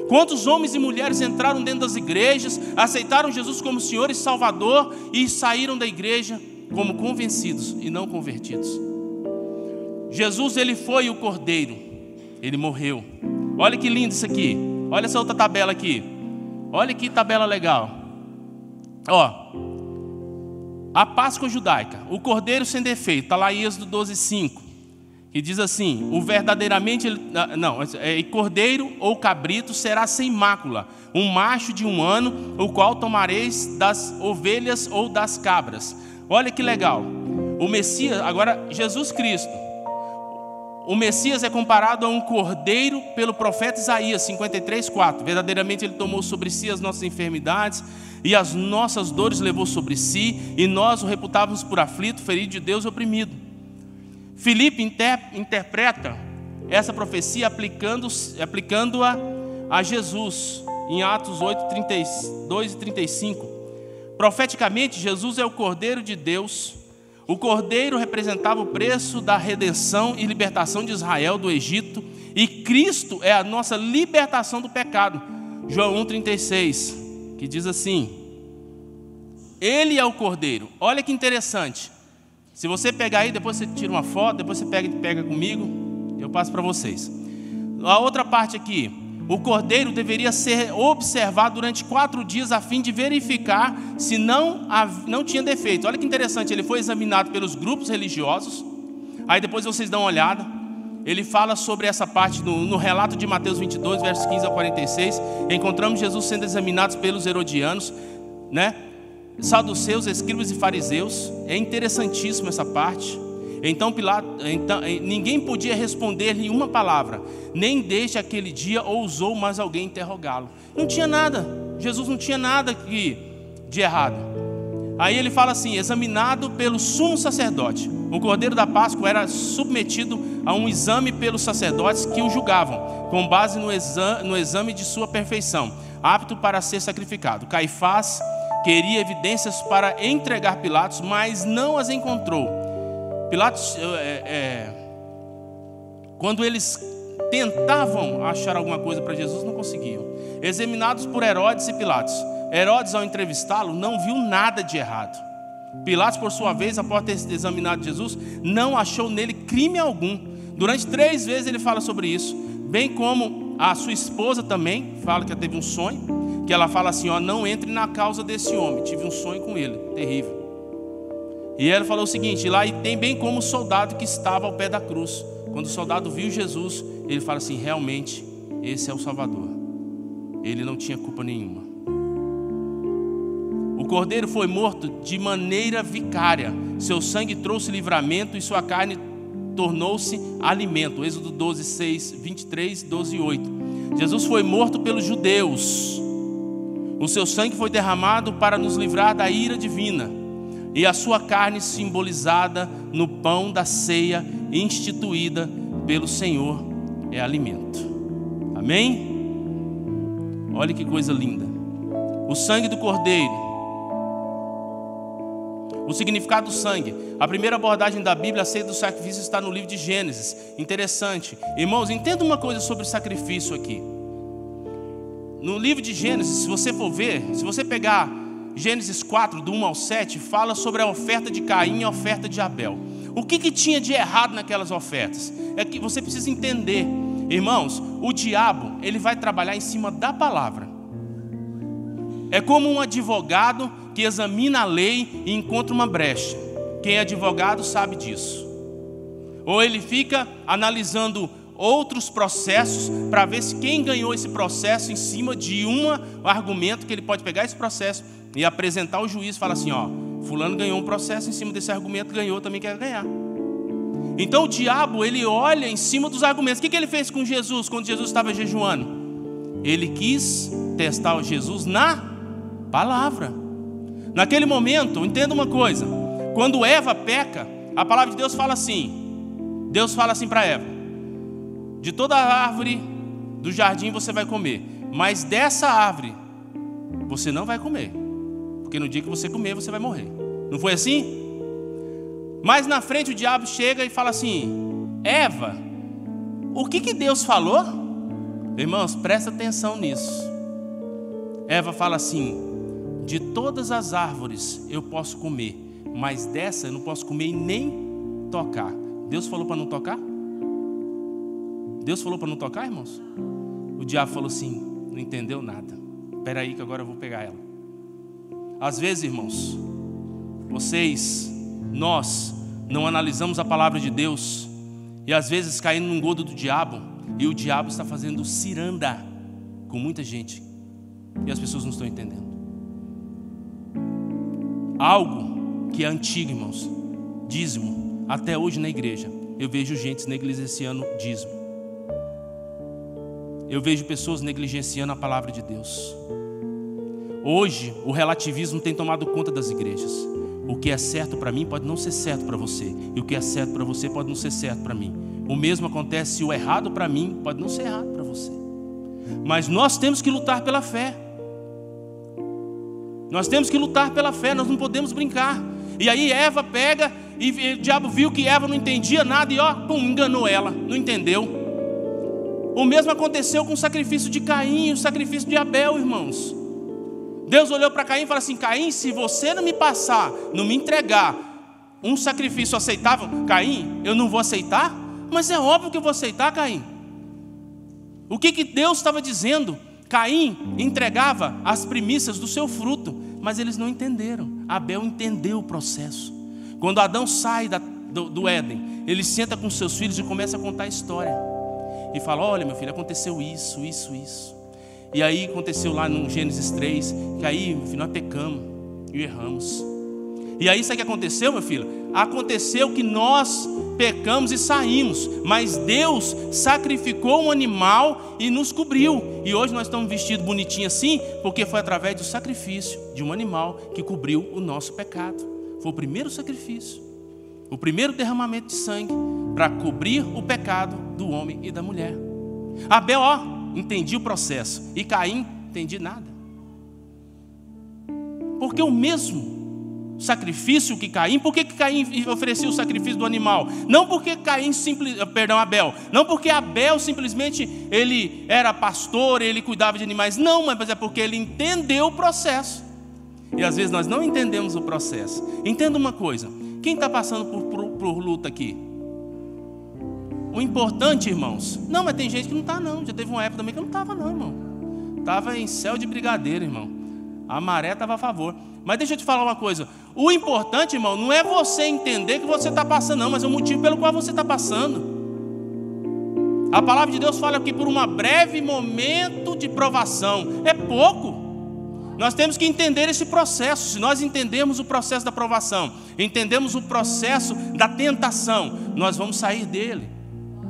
Quantos homens e mulheres entraram dentro das igrejas, aceitaram Jesus como Senhor e Salvador e saíram da igreja como convencidos e não convertidos? Jesus, ele foi o Cordeiro, ele morreu. Olha que lindo isso aqui. Olha essa outra tabela aqui. Olha que tabela legal. Ó, a Páscoa judaica, o Cordeiro sem defeito, está lá em Êxodo 12:5, que diz assim: o verdadeiramente, cordeiro ou cabrito será sem mácula, um macho de 1 ano, o qual tomareis das ovelhas ou das cabras. Olha que legal. O Messias, agora Jesus Cristo, o Messias é comparado a um cordeiro pelo profeta Isaías 53:4. Verdadeiramente ele tomou sobre si as nossas enfermidades e as nossas dores levou sobre si, e nós o reputávamos por aflito, ferido de Deus e oprimido. Filipe interpreta essa profecia aplicando-a a Jesus em Atos 8:32 e 35. Profeticamente, Jesus é o Cordeiro de Deus. O Cordeiro representava o preço da redenção e libertação de Israel do Egito, e Cristo é a nossa libertação do pecado. João 1:36, que diz assim: Ele é o Cordeiro. Olha que interessante. Se você pegar aí, depois você tira uma foto, depois você pega comigo, eu passo para vocês. A outra parte aqui: o cordeiro deveria ser observado durante 4 dias a fim de verificar se não tinha defeito. Olha que interessante, ele foi examinado pelos grupos religiosos. Aí depois vocês dão uma olhada. Ele fala sobre essa parte no relato de Mateus 22, versos 15 a 46. Encontramos Jesus sendo examinado pelos herodianos, né? Saduceus, escribas e fariseus. É interessantíssimo essa parte. Então ninguém podia responder-lhe uma palavra, nem desde aquele dia ousou mais alguém interrogá-lo. Não tinha nada, Jesus não tinha nada de errado. Aí ele fala assim: examinado pelo sumo sacerdote. O Cordeiro da Páscoa era submetido a um exame pelos sacerdotes que o julgavam, com base no exame de sua perfeição, apto para ser sacrificado. Caifás, queria evidências para entregar Pilatos, mas não as encontrou. Pilatos, quando eles tentavam achar alguma coisa para Jesus, não conseguiam. Examinados por Herodes e Pilatos. Herodes, ao entrevistá-lo, não viu nada de errado. Pilatos, por sua vez, após ter examinado Jesus, não achou nele crime algum. Durante 3 vezes ele fala sobre isso, bem como a sua esposa também fala que ela teve um sonho, que ela fala assim, não entre na causa desse homem, tive um sonho com ele, terrível. E ela falou o seguinte, lá, e tem bem como o soldado que estava ao pé da cruz. Quando o soldado viu Jesus, ele fala assim, realmente, esse é o Salvador. Ele não tinha culpa nenhuma. O cordeiro foi morto de maneira vicária. Seu sangue trouxe livramento e sua carne tornou-se alimento. Êxodo 12, 6, 23, 12, 8. Jesus foi morto pelos judeus. O seu sangue foi derramado para nos livrar da ira divina. E a sua carne simbolizada no pão da ceia instituída pelo Senhor é alimento. Amém? Olha que coisa linda. O sangue do cordeiro. O significado do sangue. A primeira abordagem da Bíblia acerca do sacrifício está no livro de Gênesis. Interessante. Irmãos, entenda uma coisa sobre sacrifício aqui. No livro de Gênesis, se você for ver, se você pegar Gênesis 4, do 1 ao 7, fala sobre a oferta de Caim e a oferta de Abel. O que tinha de errado naquelas ofertas? É que você precisa entender, irmãos, o diabo, ele vai trabalhar em cima da palavra. É como um advogado que examina a lei e encontra uma brecha. Quem é advogado sabe disso. Ou ele fica analisando outros processos para ver se quem ganhou esse processo em cima de um argumento que ele pode pegar esse processo e apresentar ao juiz e falar assim, fulano ganhou um processo em cima desse argumento, ganhou, também quer ganhar. Então o diabo, ele olha em cima dos argumentos. O que ele fez com Jesus quando Jesus estava jejuando? Ele quis testar Jesus na palavra. Naquele momento, entenda uma coisa, quando Eva peca, a palavra de Deus fala assim, para Eva, de toda a árvore do jardim você vai comer, mas dessa árvore você não vai comer, porque no dia que você comer você vai morrer. Não foi assim? Mas na frente o diabo chega e fala assim, Eva, o que Deus falou? Irmãos, presta atenção nisso. Eva fala assim, de todas as árvores eu posso comer, mas dessa eu não posso comer e nem tocar. Deus falou para não tocar? Deus falou para não tocar, irmãos? O diabo falou assim, não entendeu nada. Espera aí que agora eu vou pegar ela. Às vezes, irmãos, nós não analisamos a palavra de Deus e às vezes caímos num godo do diabo e o diabo está fazendo ciranda com muita gente e as pessoas não estão entendendo. Algo que é antigo, irmãos, dízimo. Até hoje na igreja eu vejo gente negligenciando dízimo. Eu vejo pessoas negligenciando a palavra de Deus. Hoje o relativismo tem tomado conta das igrejas. O que é certo para mim pode não ser certo para você, e o que é certo para você pode não ser certo para mim. O mesmo acontece se o errado para mim pode não ser errado para você. Mas nós temos que lutar pela fé. Nós temos que lutar pela fé, nós não podemos brincar. E aí Eva pega, e o diabo viu que Eva não entendia nada, e enganou ela, não entendeu. O mesmo aconteceu com o sacrifício de Caim e o sacrifício de Abel, irmãos. Deus olhou para Caim e falou assim, Caim, se você não me passar, não me entregar um sacrifício aceitável, Caim, eu não vou aceitar? Mas é óbvio que eu vou aceitar, Caim. O que Deus estava dizendo? Caim entregava as primícias do seu fruto, mas eles não entenderam. Abel entendeu o processo. Quando Adão sai do Éden, ele senta com seus filhos e começa a contar a história. E fala, olha meu filho, aconteceu isso. E aí aconteceu lá no Gênesis 3, que aí, meu filho, nós pecamos e erramos. E aí sabe o que aconteceu, meu filho? Aconteceu que nós pecamos e saímos, mas Deus sacrificou um animal e nos cobriu. E hoje nós estamos vestidos bonitinhos assim, porque foi através do sacrifício de um animal que cobriu o nosso pecado. Foi o primeiro sacrifício, o primeiro derramamento de sangue para cobrir o pecado do homem e da mulher. Abel, entendi o processo. E Caim, entendi nada. Porque o mesmo sacrifício que Caim, por que Caim oferecia o sacrifício do animal? Não porque Abel, não porque Abel simplesmente ele era pastor, ele cuidava de animais, não, mas é porque ele entendeu o processo. E às vezes nós não entendemos o processo. Entenda uma coisa, quem está passando por luta aqui? O importante, irmãos, não, mas tem gente que não está não, já teve uma época também que eu não estava não, irmão. Estava em céu de brigadeiro, irmão. A maré estava a favor. Mas deixa eu te falar uma coisa. O importante, irmão, não é você entender que você está passando, não, mas é o motivo pelo qual você está passando. A palavra de Deus fala que por um breve momento de provação. É pouco. Nós temos que entender esse processo. Se nós entendermos o processo da provação, entendemos o processo da tentação, nós vamos sair dele.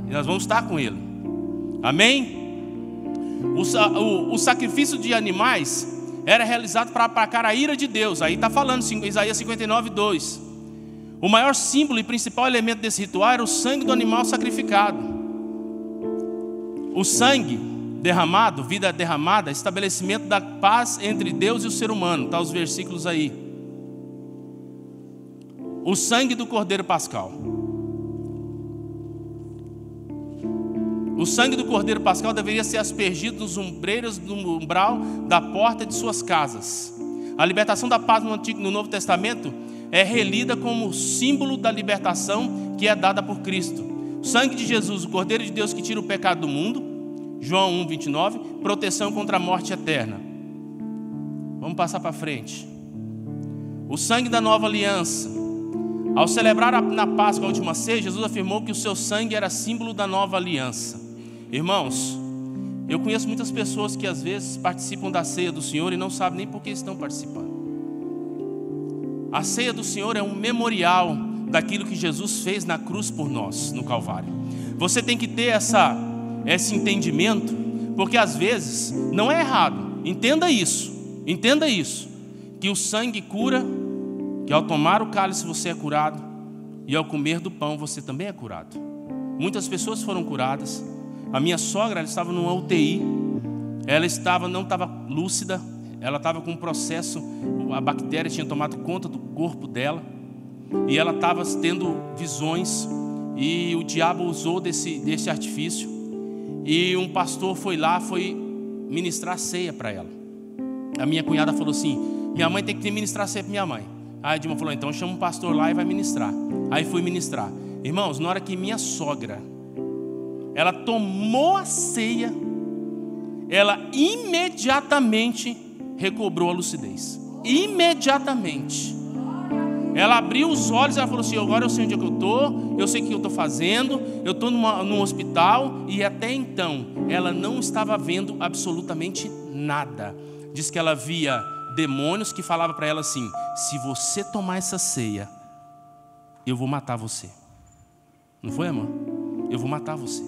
E nós vamos estar com ele. Amém? O sacrifício de animais era realizado para aplacar a ira de Deus. Aí está falando em Isaías 59, 2. O maior símbolo e principal elemento desse ritual era o sangue do animal sacrificado. O sangue derramado, vida derramada, estabelecimento da paz entre Deus e o ser humano. Está os versículos aí. O sangue do Cordeiro Pascal. O sangue do Cordeiro Pascal deveria ser aspergido nos ombreiros do umbral da porta de suas casas. A libertação da paz no Novo Testamento é relida como símbolo da libertação que é dada por Cristo. O sangue de Jesus, o Cordeiro de Deus que tira o pecado do mundo, João 1, 29, proteção contra a morte eterna. Vamos passar para frente. O sangue da nova aliança. Ao celebrar na Páscoa a última ceia, Jesus afirmou que o seu sangue era símbolo da nova aliança. Irmãos, eu conheço muitas pessoas que às vezes participam da ceia do Senhor e não sabem nem por que estão participando. A ceia do Senhor é um memorial daquilo que Jesus fez na cruz por nós, no Calvário. Você tem que ter esse entendimento, porque às vezes não é errado. Entenda isso, que o sangue cura, que ao tomar o cálice você é curado, e ao comer do pão você também é curado. Muitas pessoas foram curadas. A minha sogra, ela estava numa UTI, ela não estava lúcida, ela estava com um processo, a bactéria tinha tomado conta do corpo dela, e ela estava tendo visões, e o diabo usou desse artifício, e um pastor foi ministrar ceia para ela. A minha cunhada falou assim, minha mãe tem que ministrar ceia para minha mãe. Aí a Dilma falou, então chama um pastor lá e vai ministrar. Aí fui ministrar. Irmãos, na hora que minha sogra, ela tomou a ceia, ela imediatamente recobrou a lucidez. Imediatamente. Ela abriu os olhos e ela falou assim, agora eu sei onde é que eu estou, eu sei o que eu estou fazendo, eu estou num hospital, e até então ela não estava vendo absolutamente nada. Diz que ela via demônios que falavam para ela assim, se você tomar essa ceia, eu vou matar você. Não foi, amor? Eu vou matar você.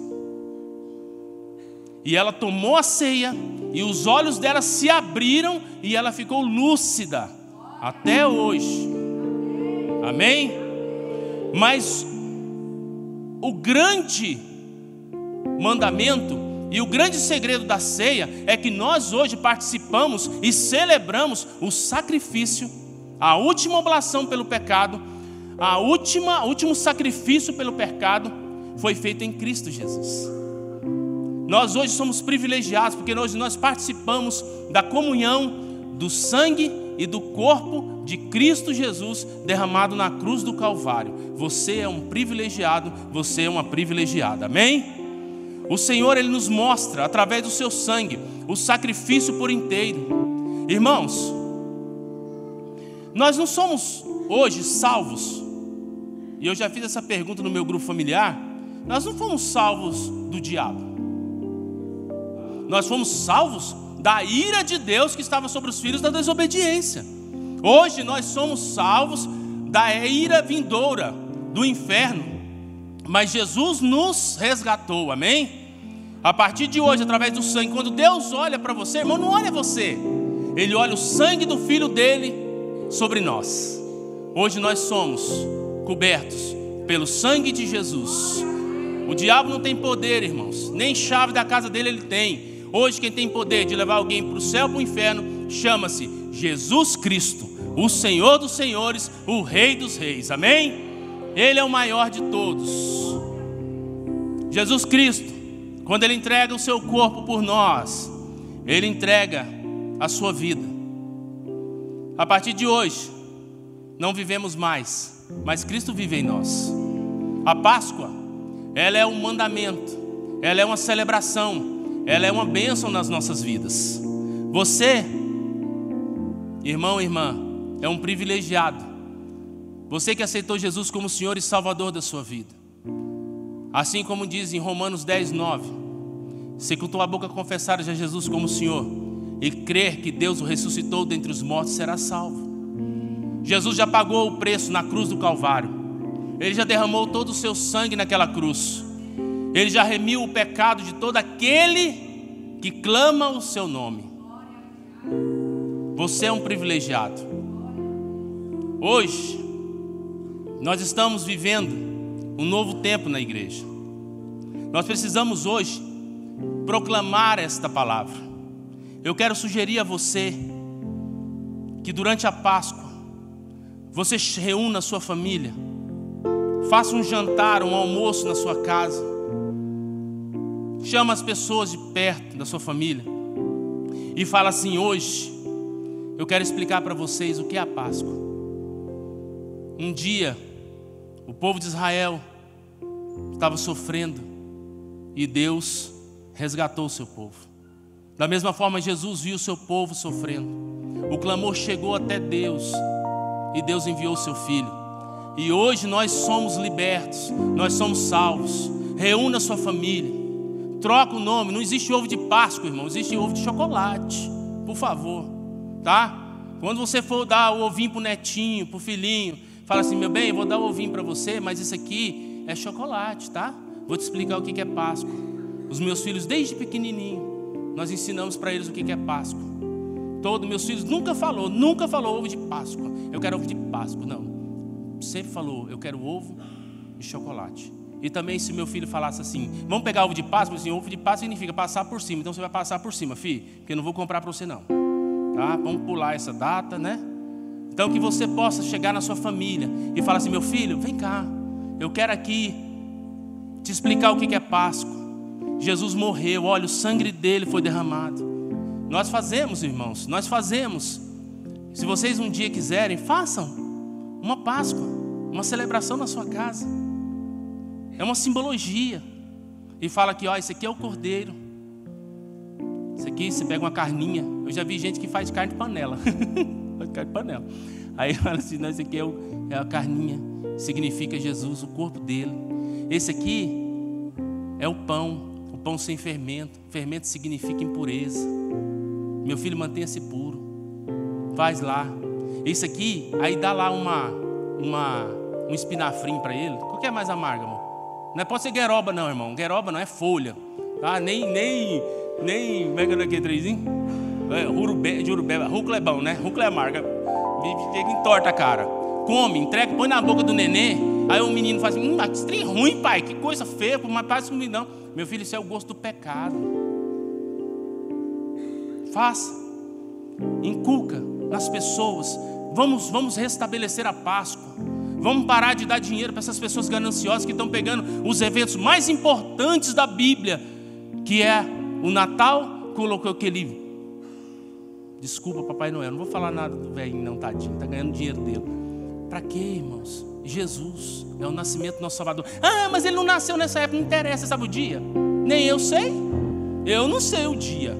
E ela tomou a ceia, e os olhos dela se abriram, e ela ficou lúcida, até hoje. Amém? Mas o grande mandamento e o grande segredo da ceia é que nós hoje participamos e celebramos o sacrifício, a última oblação pelo pecado, o último sacrifício pelo pecado foi feito em Cristo Jesus. Nós hoje somos privilegiados porque hoje nós participamos da comunhão do sangue e do corpo de Cristo Jesus derramado na cruz do Calvário. Você é um privilegiado, você é uma privilegiada. Amém? O Senhor, Ele nos mostra, através do seu sangue, o sacrifício por inteiro. Irmãos, nós não somos hoje salvos, e eu já fiz essa pergunta no meu grupo familiar, nós não fomos salvos do diabo. Nós fomos salvos da ira de Deus que estava sobre os filhos da desobediência. Hoje nós somos salvos da ira vindoura do inferno, mas Jesus nos resgatou, amém? A partir de hoje, através do sangue, quando Deus olha para você, irmão, não olha você, Ele olha o sangue do Filho dele sobre nós. Hoje nós somos cobertos pelo sangue de Jesus. O diabo não tem poder, irmãos, nem chave da casa dele ele tem. Hoje quem tem poder de levar alguém para o céu ou para o inferno chama-se Jesus Cristo. o Senhor dos senhores, o Rei dos reis. Amém? Ele é o maior de todos. Jesus Cristo, quando Ele entrega o seu corpo por nós, Ele entrega a sua vida. A partir de hoje, não vivemos mais, mas Cristo vive em nós. A Páscoa, ela é um mandamento, ela é uma celebração, ela é uma bênção nas nossas vidas. Você, irmão e irmã, é um privilegiado. Você que aceitou Jesus como Senhor e Salvador da sua vida. Assim como diz em Romanos 10:9, se com tua boca confessares a Jesus como Senhor e crer que Deus o ressuscitou dentre os mortos, será salvo. Jesus já pagou o preço na cruz do Calvário. Ele já derramou todo o seu sangue naquela cruz. Ele já remiu o pecado de todo aquele que clama o seu nome. Você é um privilegiado. Hoje, nós estamos vivendo um novo tempo na igreja. Nós precisamos hoje proclamar esta palavra. Eu quero sugerir a você que durante a Páscoa você reúna a sua família, faça um jantar, um almoço na sua casa, chama as pessoas de perto da sua família e fala assim: hoje eu quero explicar para vocês o que é a Páscoa. Um dia o povo de Israel estava sofrendo e Deus resgatou o seu povo. Da mesma forma, Jesus viu o seu povo sofrendo. O clamor chegou até Deus e Deus enviou o seu Filho. E hoje nós somos libertos, nós somos salvos. Reúna a sua família, troca o nome. Não existe ovo de Páscoa, irmão, existe ovo de chocolate. Por favor, tá? Quando você for dar o ovinho pro netinho, pro filhinho, fala assim: meu bem, eu vou dar o ovinho para você, mas isso aqui é chocolate, tá? Vou te explicar o que é Páscoa. Os meus filhos, desde pequenininho, nós ensinamos para eles o que é Páscoa. Todos meus filhos nunca falou ovo de Páscoa. Eu quero ovo de Páscoa, não. Sempre falou: eu quero ovo e chocolate. E também, se meu filho falasse assim: vamos pegar ovo de Páscoa, assim, ovo de Páscoa significa passar por cima. Então você vai passar por cima, filho, porque eu não vou comprar para você não, tá? Vamos pular essa data, né? Então que você possa chegar na sua família e falar assim: meu filho, vem cá, eu quero aqui te explicar o que é Páscoa. Jesus morreu, olha, o sangue dele foi derramado. Nós fazemos, irmãos, nós fazemos. Se vocês um dia quiserem, façam uma Páscoa, uma celebração na sua casa. É uma simbologia. E fala que, ó, esse aqui é o cordeiro. Esse aqui, você pega uma carninha. Eu já vi gente que faz carne de panela. Faz carne de panela. Aí fala assim: não, esse aqui é a carninha. Significa Jesus, o corpo dele. Esse aqui é o pão sem fermento. Fermento significa impureza. Meu filho, mantenha-se puro. Faz lá. Isso aqui, aí dá lá um espinafrinho para ele. Qual que é mais amarga, irmão? Não pode ser gueroba não, irmão. Gueroba não é folha. Ah, nem como é que é aquele trezinho? Jurubeba. Rúcula é bom, né? Rúcula é amarga. Chega em torta, cara. Come, entrega, põe na boca do nenê. Aí o menino faz assim: que trem ruim, pai. Que coisa feia, mas faz comigo não. Meu filho, isso é o gosto do pecado. Faça. Inculca nas pessoas. Vamos restabelecer a Páscoa. Vamos parar de dar dinheiro para essas pessoas gananciosas que estão pegando os eventos mais importantes da Bíblia, que é o Natal. Colocou aquele... Desculpa, Papai Noel, não vou falar nada do velhinho não, tadinho, está ganhando dinheiro dele. Para quê, irmãos? Jesus é o nascimento do nosso Salvador. Ah, mas ele não nasceu nessa época, não interessa, sabe o dia? Nem eu sei. Eu não sei o dia.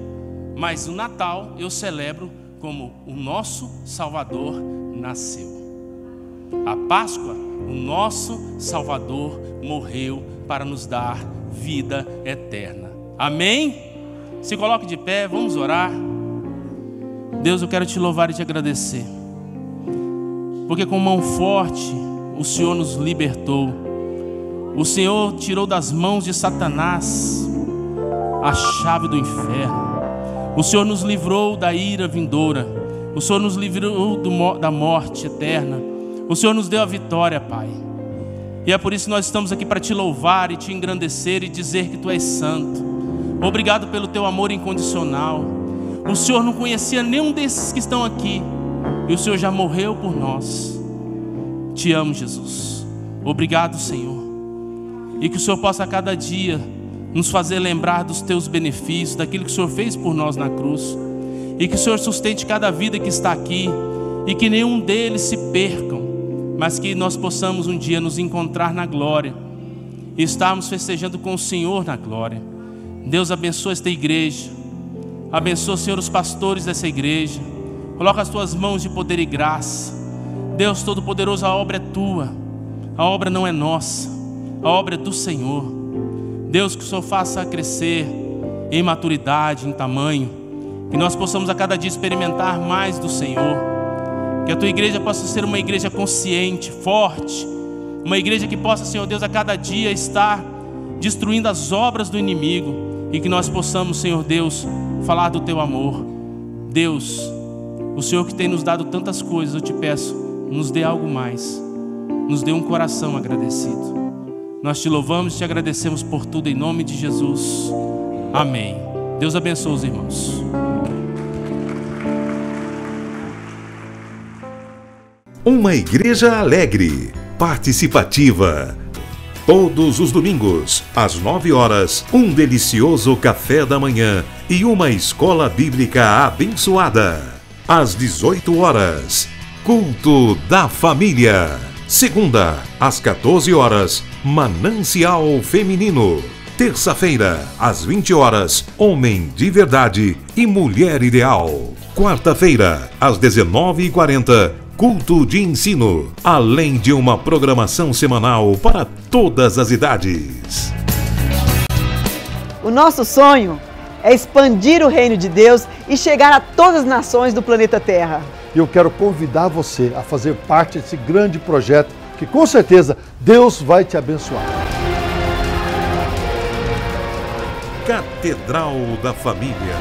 Mas o Natal eu celebro como o nosso Salvador nasceu. A Páscoa, o nosso Salvador morreu para nos dar vida eterna. Amém? Se coloque de pé, vamos orar. Deus, eu quero te louvar e te agradecer, porque com mão forte o Senhor nos libertou. O Senhor tirou das mãos de Satanás a chave do inferno. O Senhor nos livrou da ira vindoura. O Senhor nos livrou da morte eterna. O Senhor nos deu a vitória, Pai. E é por isso que nós estamos aqui para te louvar e te engrandecer e dizer que Tu és santo. Obrigado pelo Teu amor incondicional. O Senhor não conhecia nenhum desses que estão aqui, e o Senhor já morreu por nós. Te amo, Jesus. Obrigado, Senhor. E que o Senhor possa a cada dia nos fazer lembrar dos teus benefícios, daquilo que o Senhor fez por nós na cruz. E que o Senhor sustente cada vida que está aqui, e que nenhum deles se percam, mas que nós possamos um dia nos encontrar na glória e estarmos festejando com o Senhor na glória. Deus, abençoa esta igreja, abençoa, Senhor, os pastores dessa igreja. Coloca as tuas mãos de poder e graça. Deus Todo-Poderoso, a obra é tua, a obra não é nossa, a obra é do Senhor. Deus, que o Senhor faça crescer em maturidade, em tamanho, que nós possamos a cada dia experimentar mais do Senhor, que a tua igreja possa ser uma igreja consciente, forte, uma igreja que possa, Senhor Deus, a cada dia estar destruindo as obras do inimigo, e que nós possamos, Senhor Deus, falar do teu amor. Deus, o Senhor que tem nos dado tantas coisas, eu te peço, nos dê algo mais, nos dê um coração agradecido. Nós te louvamos e te agradecemos por tudo, em nome de Jesus. Amém. Deus abençoe os irmãos. Uma igreja alegre, participativa. Todos os domingos, às 9 horas, um delicioso café da manhã e uma escola bíblica abençoada. Às 18 horas, culto da família. Segunda, às 14 horas, Manancial Feminino. Terça-feira, às 20 horas, Homem de Verdade e Mulher Ideal. Quarta-feira, às 19h40, culto de ensino, além de uma programação semanal para todas as idades. O nosso sonho é expandir o reino de Deus e chegar a todas as nações do planeta Terra. E eu quero convidar você a fazer parte desse grande projeto que com certeza Deus vai te abençoar. Catedral da Família.